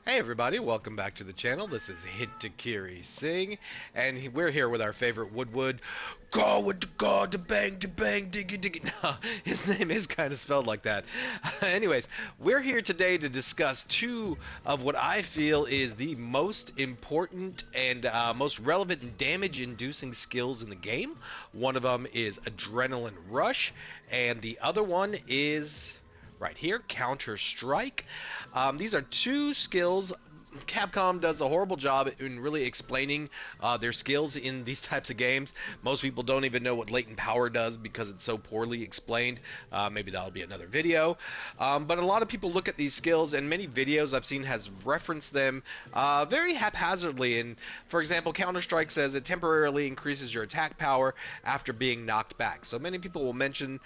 Hey everybody, welcome back to the channel. This is Hitakiri Singh, and we're here with our favorite Woodwood, Gawdwdygawgdebangdebagdiggydiggy. No, his name is kind of spelled like that. Anyways, we're here today to discuss two of what I feel is the most important and most relevant and damage-inducing skills in the game. One of them is Adrenaline Rush, and the other one is right here, Counterstrike. These are two skills. Capcom does a horrible job in really explaining their skills in these types of games. Most people don't even know what latent power does because it's so poorly explained. Maybe that'll be another video. But a lot of people look at these skills, and many videos I've seen has referenced them very haphazardly. And for example, Counter-Strike says it temporarily increases your attack power after being knocked back. So many people will mention,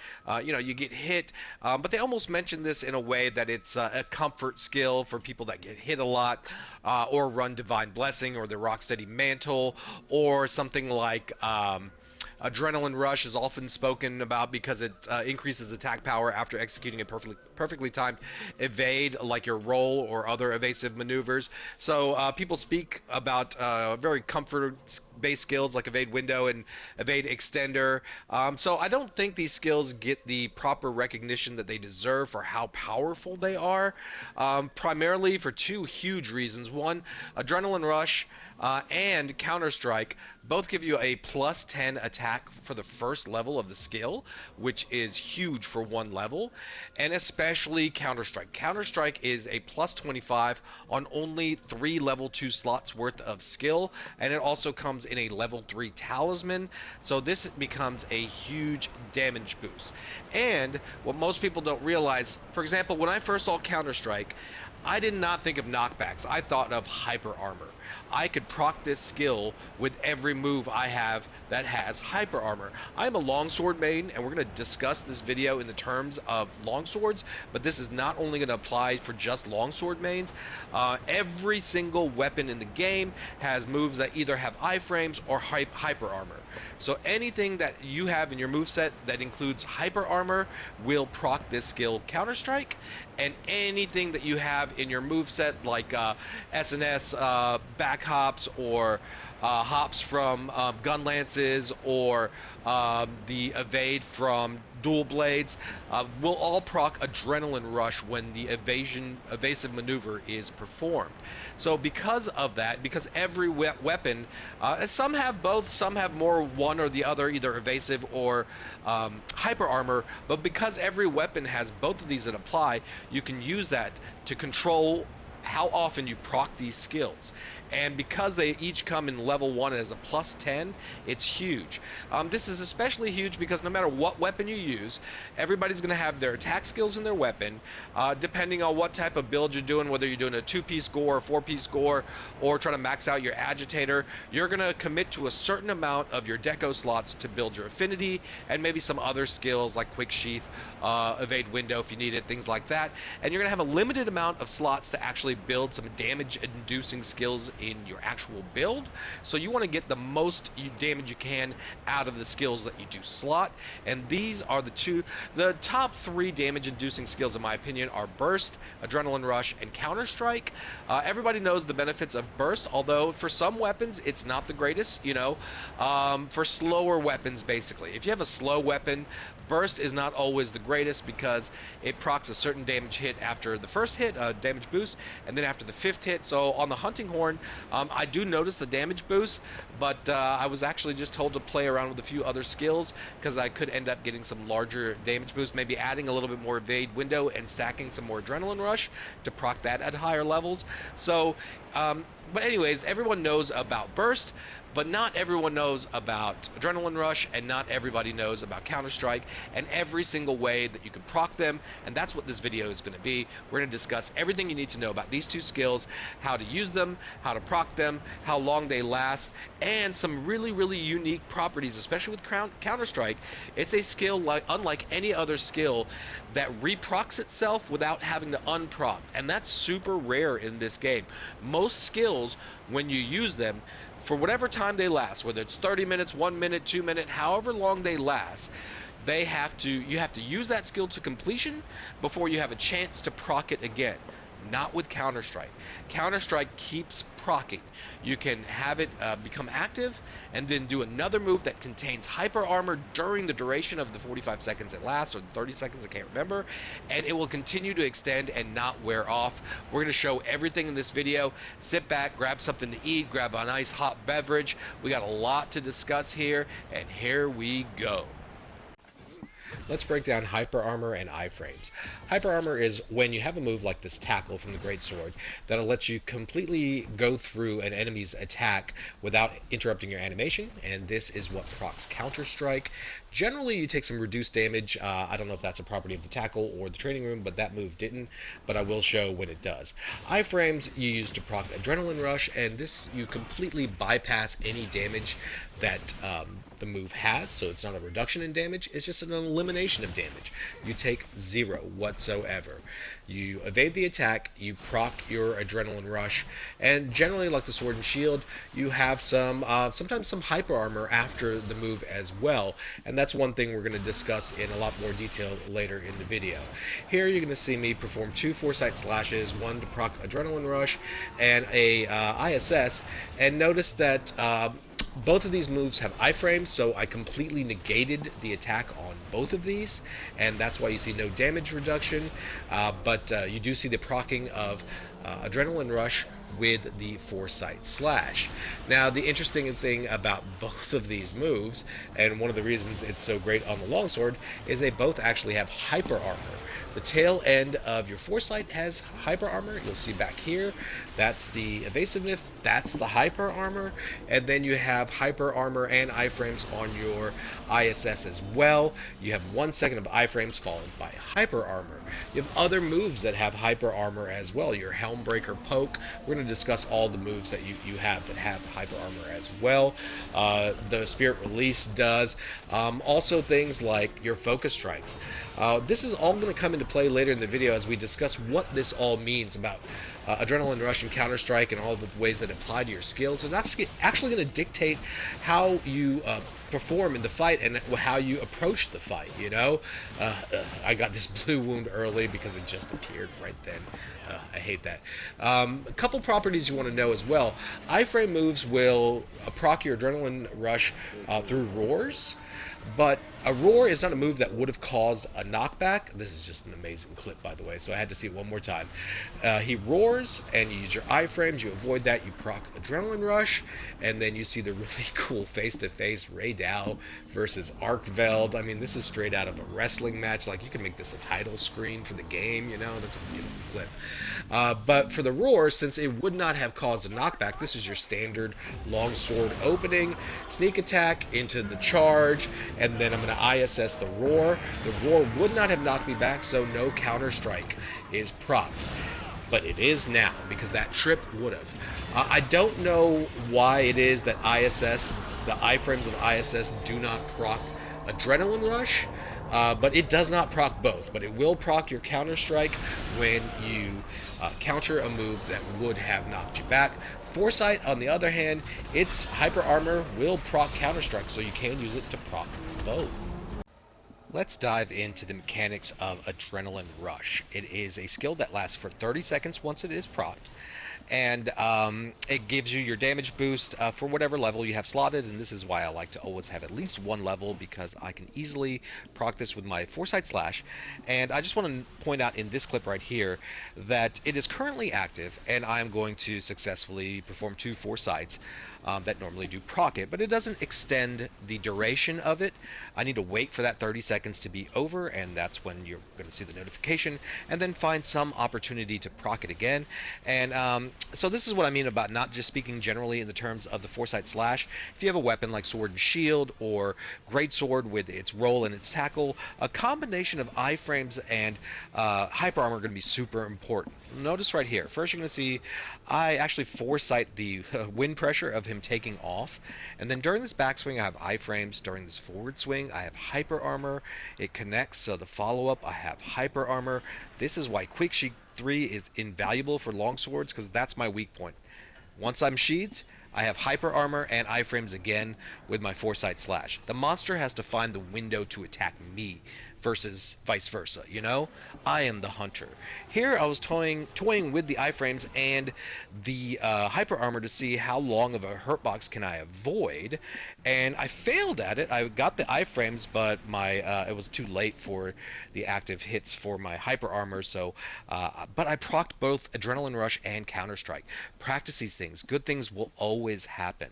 you get hit, but they almost mention this in a way that it's a comfort skill for people that get hit a lot. Or run Divine Blessing or the Rocksteady Mantle, or something like Adrenaline Rush is often spoken about because it increases attack power after executing a perfectly timed evade, like your roll or other evasive maneuvers. So people speak about very comfort-based skills like evade window and evade extender. So I don't think these skills get the proper recognition that they deserve for how powerful they are, primarily for two huge reasons. One, Adrenaline Rush and Counter-Strike both give you a plus 10 attack for the first level of the skill, which is huge for one level, and especially Counter-Strike. Counter-Strike is a plus 25 on only 3 level 2 slots worth of skill, and it also comes in a level 3 talisman, so this becomes a huge damage boost. And what most people don't realize, for example, when I first saw Counter-Strike, I did not think of knockbacks. I thought of hyper armor. I could proc this skill with every move I have that has hyper armor. I'm a longsword main, and we're going to discuss this video in the terms of longswords, but this is not only going to apply for just longsword mains. Every single weapon in the game has moves that either have iframes or hyper armor. So anything that you have in your moveset that includes hyper armor will proc this skill Counter-Strike, and anything that you have in your moveset like SNS back hops or hops from gun lances or the evade from dual blades will all proc Adrenaline Rush when the evasive maneuver is performed. So because of that, because every weapon, some have both, some have more one or the other, either evasive or hyper armor, but because every weapon has both of these that apply, you can use that to control how often you proc these skills. And because they each come in level 1 as a plus 10, it's huge. This is especially huge because no matter what weapon you use, everybody's going to have their attack skills in their weapon, depending on what type of build you're doing, whether you're doing a 2-piece gore, a 4-piece gore, or trying to max out your agitator. You're going to commit to a certain amount of your deco slots to build your affinity, and maybe some other skills like quick sheath, evade window if you need it, things like that. And you're going to have a limited amount of slots to actually build some damage-inducing skills in your actual build. So you want to get the most damage you can out of the skills that you do slot. And these are the top 3 damage-inducing skills in my opinion are Burst, Adrenaline Rush, and Counter-Strike. Everybody knows the benefits of Burst, although for some weapons it's not the greatest, for slower weapons basically. If you have a slow weapon, Burst is not always the greatest because it procs a certain damage hit after the first hit, damage boost, and then after the 5th hit. So on the Hunting Horn, I do notice the damage boost, but I was actually just told to play around with a few other skills because I could end up getting some larger damage boost, maybe adding a little bit more evade window and stacking some more Adrenaline Rush to proc that at higher levels. So, but anyways, everyone knows about Burst, but not everyone knows about Adrenaline Rush, and not everybody knows about Counter-Strike, and every single way that you can proc them, and that's what this video is going to be. We're going to discuss everything you need to know about these two skills, how to use them, how to proc them, how long they last, and some really, really unique properties, especially with Counter-Strike. It's a skill unlike any other skill that reprocs itself without having to unproc, and that's super rare in this game. Most skills, when you use them, for whatever time they last, whether it's 30 minutes, 1 minute, 2 minutes, however long they last, you have to use that skill to completion before you have a chance to proc it again. Not with Counterstrike. Counterstrike keeps proccing. You can have it become active and then do another move that contains hyper armor during the duration of the 45 seconds it lasts, or 30 seconds, I can't remember, and it will continue to extend and not wear off. We're going to show everything in this video. Sit back, grab something to eat, grab a nice hot beverage. We got a lot to discuss here, and here we go. Let's break down hyper armor and iframes. Hyper armor is when you have a move like this tackle from the greatsword that'll let you completely go through an enemy's attack without interrupting your animation, and this is what procs Counterstrike. Generally, you take some reduced damage. I don't know if that's a property of the tackle or the training room, but that move didn't, but I will show when it does. Iframes you use to proc Adrenaline Rush, and this you completely bypass any damage that the move has, so it's not a reduction in damage, it's just an elimination of damage. You take 0 whatsoever. You evade the attack, you proc your Adrenaline Rush, and generally, like the Sword and Shield, you have some sometimes some hyper armor after the move as well, and that's one thing we're going to discuss in a lot more detail later in the video. Here you're going to see me perform 2 Foresight slashes, one to proc Adrenaline Rush and a ISS, and notice that both of these moves have iframes, so I completely negated the attack on both of these, and that's why you see no damage reduction, but you do see the proccing of Adrenaline Rush with the Foresight slash. Now, the interesting thing about both of these moves, and one of the reasons it's so great on the longsword, is they both actually have hyper armor. The tail end of your Foresight has hyper armor. You'll see back here, that's the evasiveness, that's the hyper armor, and then you have hyper armor and iframes on your ISS as well. You have 1 second of iframes followed by hyper armor. You have other moves that have hyper armor as well. Your Helmbreaker poke. We're going to discuss all the moves that you have that have hyper armor as well. The Spirit Release does. Also things like your Focus Strikes. This is all going to come into play later in the video as we discuss what this all means about Adrenaline Rush and Counterstrike and all the ways that apply to your skills. It's actually going to dictate how you perform in the fight and how you approach the fight, you know? I got this blue wound early because it just appeared right then. I hate that. A couple properties you want to know as well. Iframe moves will proc your Adrenaline Rush through roars, but a roar is not a move that would have caused a knockback. This is just an amazing clip, by the way, so I had to see it one more time. He roars, and you use your iframes. You avoid that. You proc Adrenaline Rush, and then you see the really cool face-to-face Ray Dow versus Arkveld. I mean, this is straight out of a wrestling match. Like, you can make this a title screen for the game, you know? That's a beautiful clip. But for the roar, since it would not have caused a knockback, this is your standard longsword opening. Sneak attack into the charge, and then I'm going to ISS the roar. The roar would not have knocked me back, so no Counterstrike is propped. But it is now, because that trip would have. I don't know why it is that ISS, the iframes of ISS, do not proc Adrenaline Rush, but it does not proc both. But it will proc your Counterstrike when you counter a move that would have knocked you back. Foresight, on the other hand, its hyper armor will proc Counterstrike, so you can use it to proc both. Let's dive into the mechanics of Adrenaline Rush. It is a skill that lasts for 30 seconds once it is procced, and it gives you your damage boost for whatever level you have slotted, and this is why I like to always have at least one level, because I can easily proc this with my Foresight Slash. And I just want to point out in this clip right here that it is currently active, and I'm going to successfully perform 2 Foresights that normally do proc it, but it doesn't extend the duration of it. I need to wait for that 30 seconds to be over, and that's when you're going to see the notification, and then find some opportunity to proc it again. And so this is what I mean about not just speaking generally in the terms of the Foresight Slash. If you have a weapon like Sword and Shield or Greatsword with its roll and its tackle, a combination of iframes and hyper armor are going to be super important. Notice right here, first you're going to see I actually Foresight the wind pressure of him taking off, and then during this backswing I have iframes. During this forward swing I have hyper armor. It connects, so the follow-up I have hyper armor. This is why Quick Sheath 3 is invaluable for longswords, because that's my weak point. Once I'm sheathed, I have hyper armor and iframes again with my Foresight Slash. The monster has to find the window to attack me versus vice versa, you know? I am the hunter. Here I was toying with the iframes and the hyper armor to see how long of a hurt box can I avoid, and I failed at it. I got the iframes, but my it was too late for the active hits for my hyper armor, so but I procced both Adrenaline Rush and Counterstrike. Practice these things. Good things will always happen.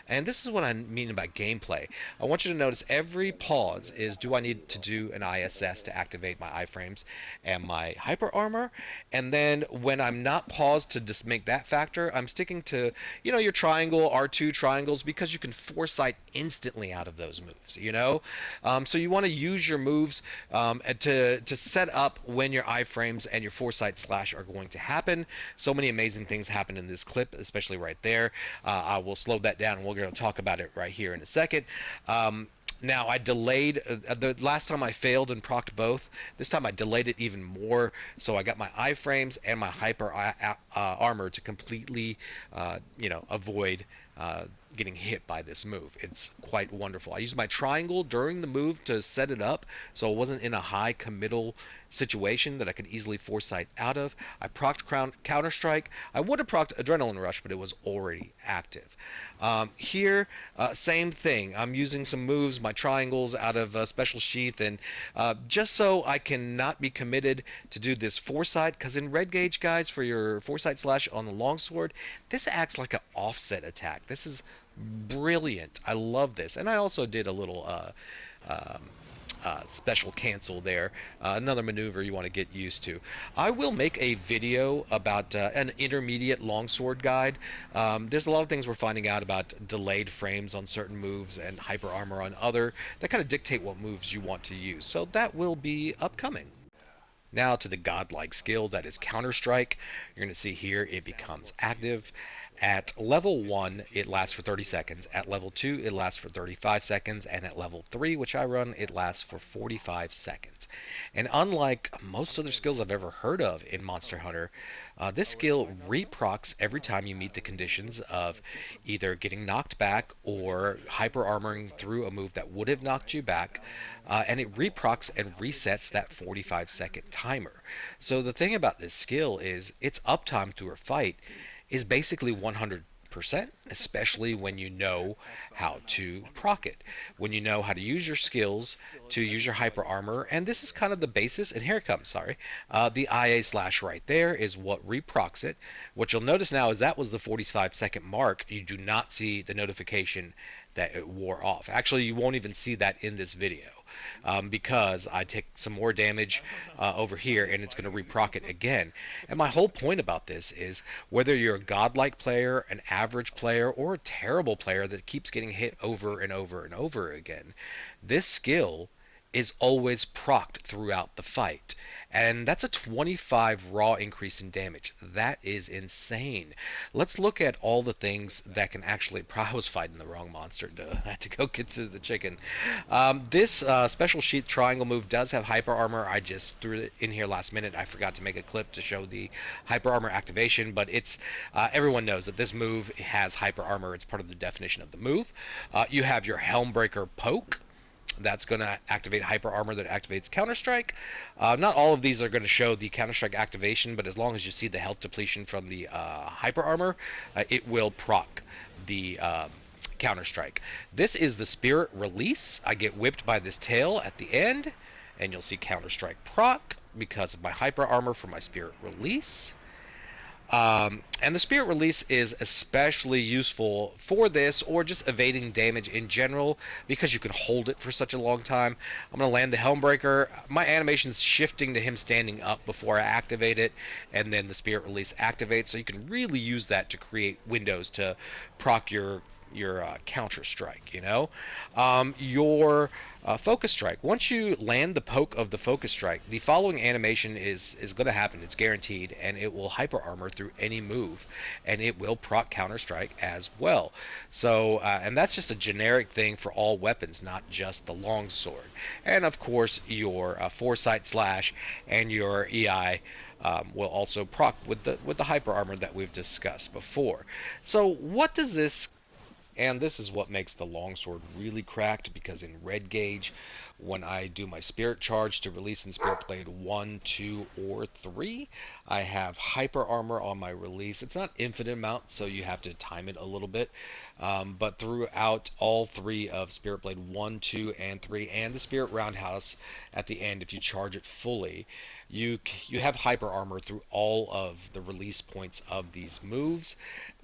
And this is what I mean about gameplay. I want you to notice every pause is, do I need to do an ISS to activate my iframes and my hyper armor? And then when I'm not paused to just make that factor, I'm sticking to, you know, your triangle, R2 triangles, because you can foresight instantly out of those moves, you know? So you want to use your moves to set up when your iframes and your foresight slash are going to happen. So many amazing things happen in this clip, especially right there. I will slow that down and we're going to talk about it right here in a second. Now, I delayed, the last time I failed and procced both. This time I delayed it even more, so I got my iframes and my hyper armor to completely, avoid getting hit by this move. It's quite wonderful. I used my triangle during the move to set it up, so it wasn't in a high committal situation that I could easily foresight out of. I procced Counterstrike. I would have procced Adrenaline Rush, but it was already active. Here, same thing. I'm using some moves, my triangles out of Special Sheath, and just so I cannot be committed to do this foresight, because in Red Gauge, guys, for your foresight slash on the longsword, this acts like an offset attack. This is brilliant. I love this. And I also did a little special cancel there, another maneuver you want to get used to. I will make a video about an intermediate longsword guide. There's a lot of things we're finding out about delayed frames on certain moves and hyper armor on other that kind of dictate what moves you want to use. So that will be upcoming. Now to the godlike skill, that is Counterstrike. You're going to see here it becomes active. At level 1, it lasts for 30 seconds. At level 2, it lasts for 35 seconds. And at level 3, which I run, it lasts for 45 seconds. And unlike most other skills I've ever heard of in Monster Hunter, this skill reprocs every time you meet the conditions of either getting knocked back or hyper armoring through a move that would have knocked you back. And it reprocs and resets that 45-second timer. So the thing about this skill is its uptime through a fight is basically 100%, especially when you know how to proc it, when you know how to use your skills to use your hyper armor. And this is kind of the basis, and here it comes, sorry. The IA slash right there is what reprocs it. What you'll notice now is that was the 45-second mark. You do not see the notification that it wore off. Actually, you won't even see that in this video because I take some more damage over here and it's going to reproc it again. And my whole point about this is whether you're a godlike player, an average player, or a terrible player that keeps getting hit over and over and over again, this skill is always procced throughout the fight. And that's a 25 raw increase in damage. That is insane. Let's look at all the things that can actually... I was fighting the wrong monster. I had to go get to the chicken. This Special Sheath triangle move does have hyper armor. I just threw it in here last minute. I forgot to make a clip to show the hyper armor activation, but it's everyone knows that this move has hyper armor. It's part of the definition of the move. You have your Helmbreaker poke. That's going to activate hyper armor that activates Counterstrike. Not all of these are going to show the Counterstrike activation, but as long as you see the health depletion from the hyper armor, it will proc the Counterstrike. This is the Spirit Release. I get whipped by this tail at the end, and you'll see Counterstrike proc because of my hyper armor for my Spirit Release. And the Spirit Release is especially useful for this, or just evading damage in general, because you can hold it for such a long time. I'm going to land the Helmbreaker. My animation's shifting to him standing up before I activate it, and then the Spirit Release activates, so you can really use that to create windows to proc your Counterstrike, you know? Your Focus Strike. Once you land the poke of the Focus Strike, the following animation is going to happen. It's guaranteed, and it will hyper armor through any move, and it will proc Counterstrike as well. So, and that's just a generic thing for all weapons, not just the longsword. And of course, your Foresight slash and your EI will also proc with the hyper armor that we've discussed before. So, what does this... And this is what makes the longsword really cracked, because in Red Gauge, When I do my Spirit Charge to release in Spirit Blade 1, 2, or 3, I have Hyper Armor on my release. It's not infinite amount, so you have to time it a little bit. But throughout all three of Spirit Blade 1, 2, and 3, and the Spirit Roundhouse at the end, if you charge it fully, you have Hyper Armor through all of the release points of these moves,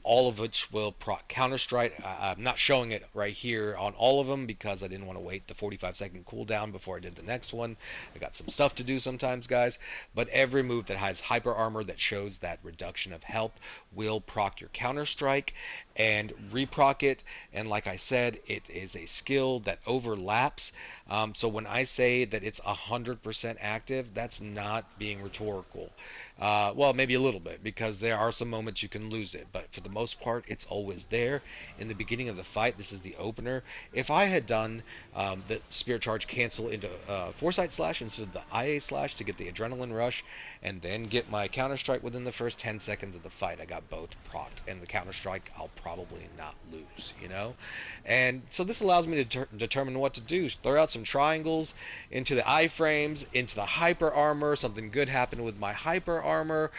all of which will proc Counterstrike. I'm not showing it right here on all of them because I didn't want to wait the 45-second cooldown before I did the next one. I got some stuff to do sometimes, guys. But every move that has Hyper Armor that shows that reduction of health will proc your Counterstrike and reproc it. And like I said, it is a skill that overlaps. So when I say that it's 100% active, that's not being rhetorical. Well, maybe a little bit, because there are some moments you can lose it, but for the most part, it's always there. In the beginning of the fight, this is the opener. If I had done the Spirit Charge cancel into Foresight Slash instead of the IA Slash to get the Adrenaline Rush, and then get my Counterstrike within the first 10 seconds of the fight, I got both procced, and the Counterstrike I'll probably not lose, you know? And so this allows me to determine what to do. Throw out some triangles into the iframes, into the Hyper Armor. Something good happened with my Hyper Armor.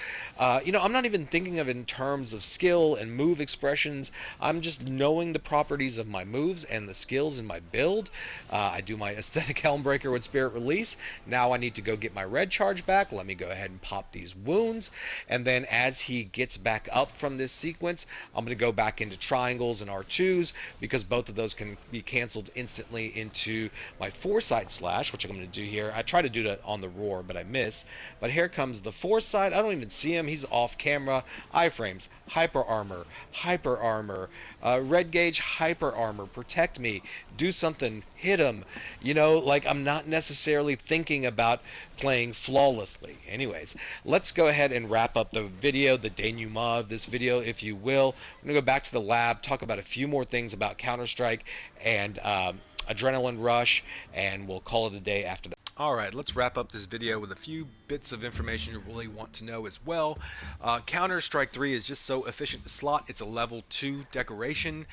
You know, I'm not even thinking of it in terms of skill and move expressions. I'm just knowing the properties of my moves and the skills in my build. I do my Aesthetic Helmbreaker with Spirit Release. Now I need to go get my red charge back. Let me go ahead and pop these wounds. And then as he gets back up from this sequence, I'm going to go back into triangles and R2s, because both of those can be canceled instantly into my Foresight Slash, which I'm going to do here. I try to do that on the roar, but I miss. But here comes the Foresight. I don't even see him. He's off camera. Iframes, Hyper Armor, Hyper Armor, Red Gauge, Hyper Armor, protect me, do something, hit him. You know, like, I'm not necessarily thinking about playing flawlessly. Anyways, let's go ahead and wrap up the video, the denouement of this video, if you will. I'm going to go back to the lab, talk about a few more things about Counter-Strike and Adrenaline Rush, and we'll call it a day after that. Alright, let's wrap up this video with a few bits of information you really want to know as well. Counter-Strike 3 is just so efficient to slot. It's a level 2 decoration,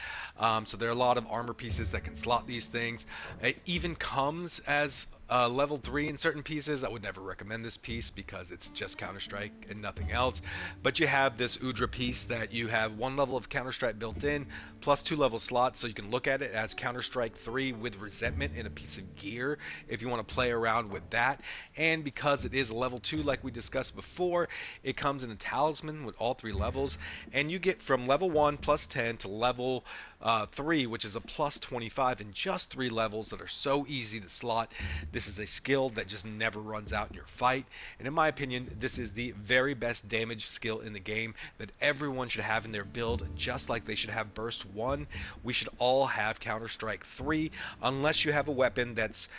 so there are a lot of armor pieces that can slot these things. It even comes as level 3 in certain pieces. I would never recommend this piece because it's just Counter-Strike and nothing else. But you have this Udra piece that you have 1 level of Counter-Strike built in, plus 2 level slots, so you can look at it as Counter-Strike 3 with Resentment in a piece of gear if you want to play around with that. And because it is a level 2 like we discussed before, it comes in a talisman with all 3 levels, and you get from level 1 plus 10 to level 3, which is a plus 25 in just 3 levels that are so easy to slot. This is a skill that just never runs out in your fight, and in my opinion, this is the very best damage skill in the game that everyone should have in their build, just like they should have Burst 1. We should all have Counter-Strike 3, unless you have a weapon that's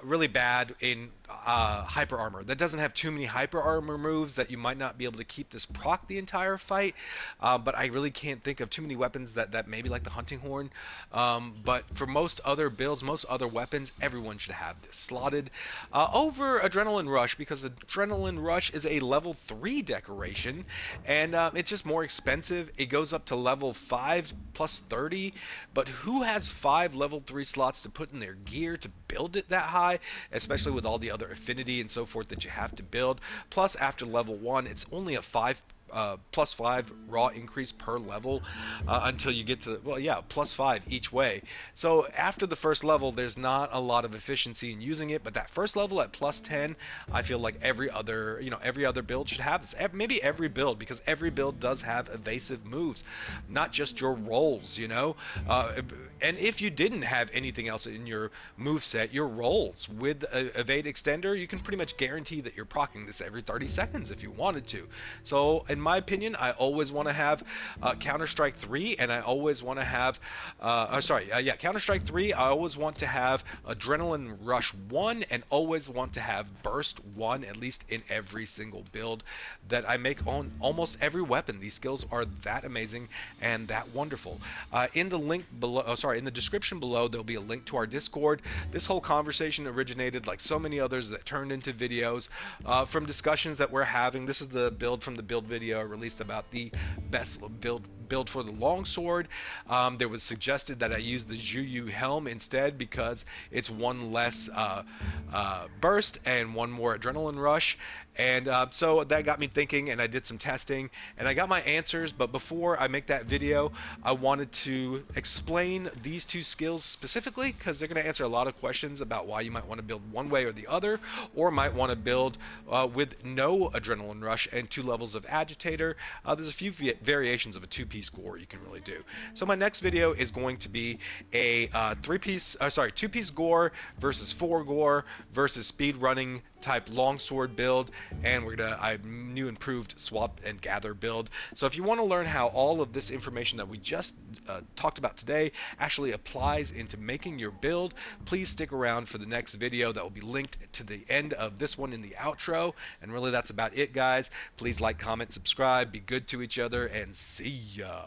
really bad in Hyper Armor. That doesn't have too many Hyper Armor moves that you might not be able to keep this proc the entire fight, but I really can't think of too many weapons that maybe like the Hunting Horn. But for most other builds, most other weapons, everyone should have this slotted over Adrenaline Rush, because Adrenaline Rush is a level 3 decoration, and it's just more expensive. It goes up to level 5 plus 30, but who has 5 level 3 slots to put in their gear to build it that high, especially with all the other affinity and so forth that you have to build? Plus, after level 1, it's only a plus 5 raw increase per level until you get to, well, yeah, plus 5 each way. So after the first level, there's not a lot of efficiency in using it, but that first level at plus 10, I feel like every other build should have this. Maybe every build, because every build does have evasive moves, not just your rolls, you know. And if you didn't have anything else in your move set, your rolls with evade extender, you can pretty much guarantee that you're proccing this every 30 seconds if you wanted to. So in my opinion, I always want to have Counter-Strike 3, and I always want to have Counter-Strike 3, I always want to have Adrenaline Rush 1, and always want to have Burst 1, at least in every single build that I make on almost every weapon. These skills are that amazing and that wonderful. In the link below, in the description below, there'll be a link to our Discord. This whole conversation originated, like so many others that turned into videos, from discussions that we're having. This is the build from the build video I released about the best build for the longsword. There was suggested that I use the Juyu helm instead because it's one less burst and one more adrenaline rush. And so that got me thinking, and I did some testing, and I got my answers. But before I make that video, I wanted to explain these two skills specifically because they're going to answer a lot of questions about why you might want to build one way or the other, or might want to build with no adrenaline rush and 2 levels of agitator. There's a few variations of a 2-piece gore you can really do. So my next video is going to be a 2-piece gore versus 4 gore versus speed running type longsword build, and a new improved swap and gather build. So if you want to learn how all of this information that we just talked about today actually applies into making your build, please stick around for the next video that will be linked to the end of this one in the outro. And really, that's about it, guys. Please like, comment, subscribe, be good to each other, and see ya.